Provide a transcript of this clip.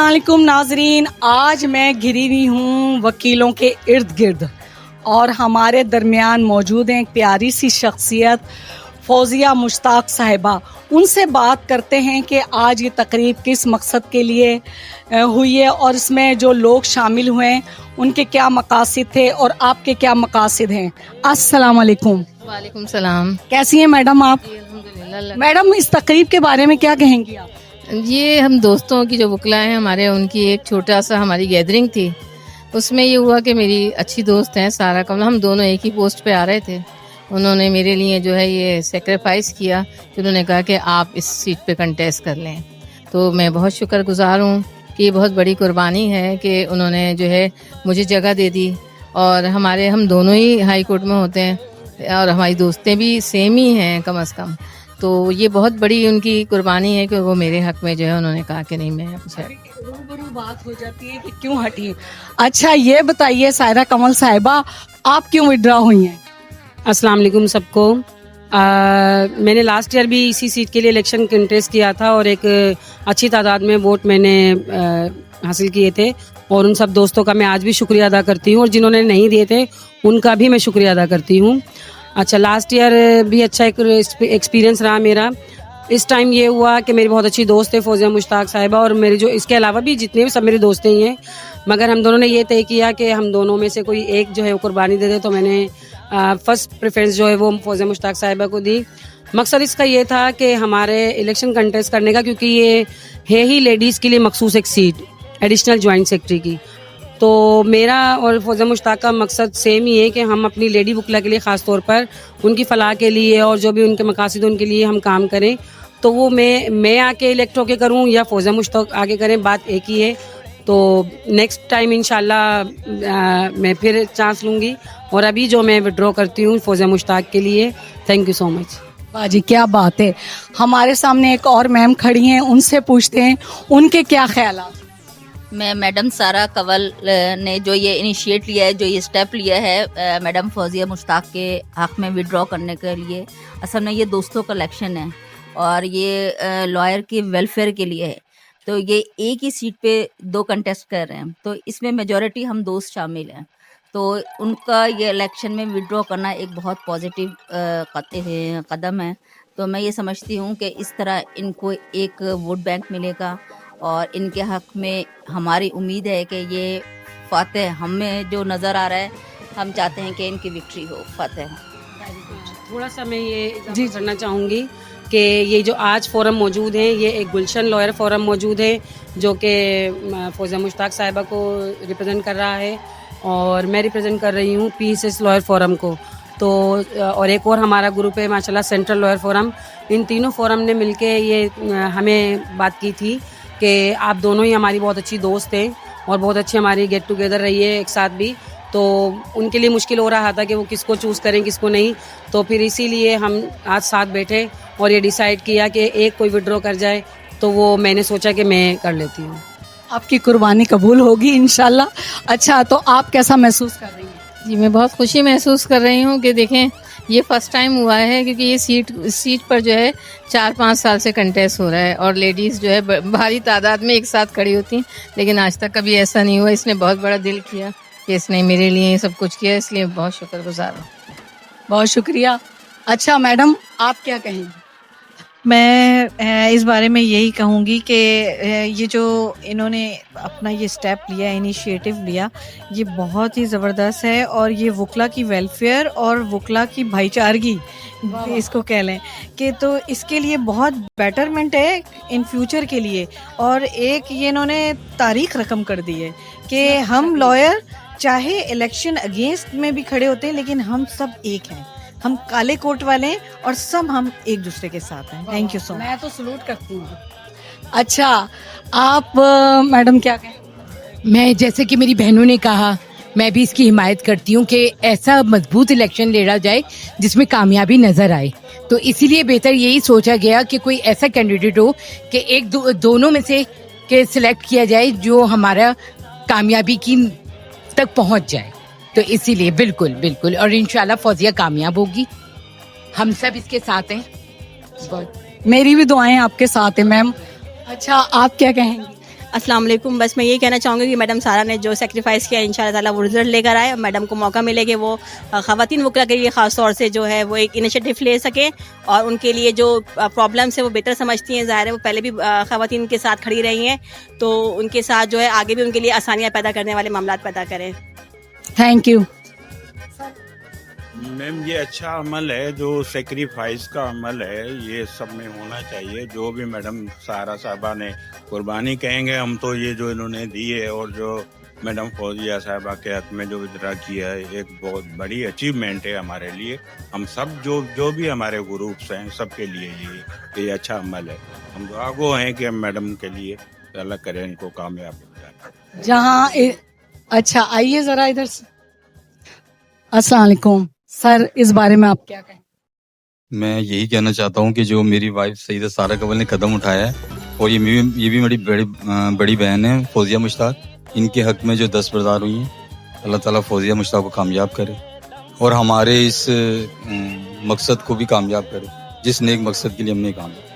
अस्सलाम वालेकुम नाजरीन, आज मैं घिरी हुई हूँ वकीलों के इर्द गिर्द और हमारे दरमियान मौजूद हैं एक प्यारी सी शख्सियत फौजिया मुश्ताक साहिबा। उनसे बात करते हैं कि आज ये तकरीब किस मकसद के लिए हुई है और इसमें जो लोग शामिल हुए हैं उनके क्या मकासद थे और आपके क्या मकासद हैं। अस्सलाम वालेकुम। वालेकुम सलाम। कैसी हैं मैडम आप? अल्हम्दुलिल्लाह। मैडम इस तकरीब के बारे में क्या कहेंगी आप? ये हम दोस्तों की जो वकला हैं हमारे, उनकी एक छोटा सा हमारी गैदरिंग थी। उसमें ये हुआ कि मेरी अच्छी दोस्त हैं सारा कमल, हम दोनों एक ही पोस्ट पे आ रहे थे। उन्होंने मेरे लिए जो है ये सेक्रीफाइस किया कि उन्होंने कहा कि आप इस सीट पे कंटेस्ट कर लें। तो मैं बहुत शुक्रगुजार हूँ कि ये बहुत बड़ी कुर्बानी है कि उन्होंने जो है मुझे जगह दे दी। और हम दोनों ही हाई कोर्ट में होते हैं और हमारी दोस्तें भी सेम ही हैं कम अज़ कम। तो ये बहुत बड़ी उनकी कुर्बानी है कि वो मेरे हक में जो है उन्होंने कहा कि नहीं मैं रूबरू बात हो जाती है कि क्यों हटी। अच्छा ये बताइए सायरा कमल साहिबा, आप क्यों विड्रॉ हुई हैं? अस्सलाम वालेकुम सबको। मैंने लास्ट ईयर भी इसी सीट के लिए इलेक्शन कंटेस्ट किया था और एक अच्छी तादाद में वोट मैंने हासिल किए थे और उन सब दोस्तों का मैं आज भी शुक्रिया अदा करती हूँ और जिन्होंने नहीं दिए थे उनका भी मैं शुक्रिया अदा करती हूँ। अच्छा, लास्ट ईयर भी अच्छा एक एक्सपीरियंस रहा मेरा। इस टाइम ये हुआ कि मेरी बहुत अच्छी दोस्त है फौजिया मुश्ताक साहिबा और मेरे जो इसके अलावा भी जितने भी सब मेरे दोस्त ही हैं, मगर हम दोनों ने ये तय किया कि हम दोनों में से कोई एक जो है वो कुर्बानी दे दे। तो मैंने फर्स्ट प्रेफरेंस जो है वो फौजिया मुश्ताक साहिबा को दी। मकसद इसका ये था कि हमारे इलेक्शन कंटेस्ट करने का, क्योंकि ये है ही लेडीज़ के लिए मखसूस एक सीट एडिशनल जॉइंट सेक्रेटरी की। तो मेरा और फौजिया मुश्ताक का मकसद सेम ही है कि हम अपनी लेडी वकला के लिए ख़ास तौर पर उनकी फ़लाह के लिए और जो भी उनके मकासद उनके लिए हम काम करें। तो वो मैं आके इलेक्ट होके करूं या फौजिया मुश्ताक आके करें, बात एक ही है। तो नेक्स्ट टाइम इंशाल्लाह मैं फिर चांस लूँगी और अभी जो मैं विड्रॉ करती हूँ फौजिया मुश्ताक के लिए। Thank you so much. बाजी क्या बात है। हमारे सामने एक और मैम खड़ी हैं, उनसे पूछते हैं उनके क्या ख्याल। मैं मैडम सारा कंवल ने जो ये इनिशिएट लिया है, जो ये स्टेप लिया है मैडम फौजिया मुश्ताक के हक़ में विड्रॉ करने के लिए, असल में ये दोस्तों का इलेक्शन है और ये लॉयर के वेलफेयर के लिए है। तो ये एक ही सीट पे दो कंटेस्ट कर रहे हैं, तो इसमें मेजॉरिटी हम दोस्त शामिल हैं। तो उनका ये इलेक्शन में विड्रॉ करना एक बहुत पॉजिटिव कदम है। तो मैं ये समझती हूँ कि इस तरह इनको एक वोट बैंक मिलेगा और इनके हक़ में हमारी उम्मीद है कि ये फतेह हमें जो नज़र आ रहा है, हम चाहते हैं कि इनकी विक्ट्री हो, फतेह। थोड़ा सा मैं ये करना चाहूँगी कि ये जो आज फोरम मौजूद है, ये एक गुलशन लॉयर फोरम मौजूद है जो कि फौजिया मुश्ताक साहिबा को रिप्रेजेंट कर रहा है और मैं रिप्रेजेंट कर रही हूँ पीएसएस लॉयर फोरम को। तो और एक और हमारा ग्रुप है माशाल्लाह सेंट्रल लॉयर फोरम। इन तीनों फोरम ने मिलके ये हमें बात की थी कि आप दोनों ही हमारी बहुत अच्छी दोस्त हैं और बहुत अच्छी हमारी गेट टुगेदर रही है एक साथ भी। तो उनके लिए मुश्किल हो रहा था कि वो किसको चूज़ करें किसको नहीं। तो फिर इसीलिए हम आज साथ बैठे और ये डिसाइड किया कि एक कोई विड्रॉ कर जाए। तो वो मैंने सोचा कि मैं कर लेती हूँ। आपकी कुर्बानी कबूल होगी इंशाल्लाह। अच्छा, तो आप कैसा महसूस कर रही हैं? जी, मैं बहुत खुशी महसूस कर रही हूँ कि देखें ये फ़र्स्ट टाइम हुआ है, क्योंकि ये सीट पर जो है 4-5 साल से कंटेस्ट हो रहा है और लेडीज़ जो है भारी तादाद में एक साथ खड़ी होती हैं, लेकिन आज तक कभी ऐसा नहीं हुआ। इसने बहुत बड़ा दिल किया कि इसने मेरे लिए ये सब कुछ किया, इसलिए बहुत शुक्रगुजार हूँ। बहुत शुक्रिया। अच्छा मैडम, आप क्या कहेंगी? मैं इस बारे में यही कहूँगी कि ये जो इन्होंने अपना ये स्टेप लिया, इनिशिएटिव लिया, ये बहुत ही ज़बरदस्त है और ये वकला की वेलफेयर और वकला की भाईचारगी इसको कह लें कि तो इसके लिए बहुत बेटरमेंट है इन फ्यूचर के लिए। और एक ये इन्होंने तारीख रकम कर दी है कि हम लॉयर चाहे इलेक्शन अगेंस्ट में भी खड़े होते हैं लेकिन हम सब एक हैं, हम काले कोट वाले हैं और सब हम एक दूसरे के साथ हैं। Thank you so much. मैं तो सलूट करती हूँ। अच्छा, आप मैडम क्या कहें? मैं जैसे कि मेरी बहनों ने कहा, मैं भी इसकी हिमायत करती हूँ कि ऐसा मजबूत इलेक्शन लड़ा जाए जिसमें कामयाबी नजर आए। तो इसीलिए बेहतर यही सोचा गया कि कोई ऐसा कैंडिडेट हो कि एक दोनों में से के सिलेक्ट किया जाए जो हमारा कामयाबी की तक पहुँच जाए। तो इसीलिए बिल्कुल और इंशाल्लाह फौजिया कामयाब होगी, हम सब इसके साथ हैं। मेरी भी दुआएं आपके साथ हैं मैम। अच्छा, आप क्या कहेंगी? अस्सलाम वालेकुम. बस मैं यही कहना चाहूँगी कि मैडम सारा ने जो सेक्रीफाइस किया इंशाल्लाह ताला वो रिजल्ट लेकर आए और मैडम को मौका मिले कि वो ख़वातीन वकला के लिए ख़ास तौर से जो है वो एक इनिशिएटिव ले सकें और उनके लिए जो प्रॉब्लम्स है वो बेहतर समझती हैं. ज़ाहिर है वो पहले भी ख़वातीन के साथ खड़ी रही हैं, तो उनके साथ जो है आगे भी उनके लिए आसानियाँ पैदा करने वाले मामलात पैदा करें. Thank you. मैम ये अच्छा अमल है, जो सेक्रीफाइस का अमल है ये सब में होना चाहिए. जो भी मैडम सारा साहबा ने कुर्बानी कहेंगे हम, तो ये जो इन्होंने दी है और जो मैडम फौजिया साहबा के हक में जो विद्रा किया है एक बहुत बड़ी अचीवमेंट है हमारे लिए. हम सब जो भी हमारे ग्रुप्स हैं सबके लिए ये अच्छा अमल है. हम दुआ गो हैं कि हम मैडम के लिए अल्लाह करे इनको कामयाब हो जाए. जहाँ अच्छा आइए ज़रा इधर से. अस्सलाम वालेकुम सर, इस बारे में आप क्या कहें? मैं यही कहना चाहता हूँ कि जो मेरी वाइफ सईदा सारा कवल ने कदम उठाया है और ये भी मेरी बड़ी बहन है फौजिया मुश्ताक, इनके हक में जो दस्तबरदार हुई हैं, अल्लाह ताला फौजिया मुश्ताक को कामयाब करे और हमारे इस मकसद को भी कामयाब करे जिस नेक मकसद के लिए हमने काम किया.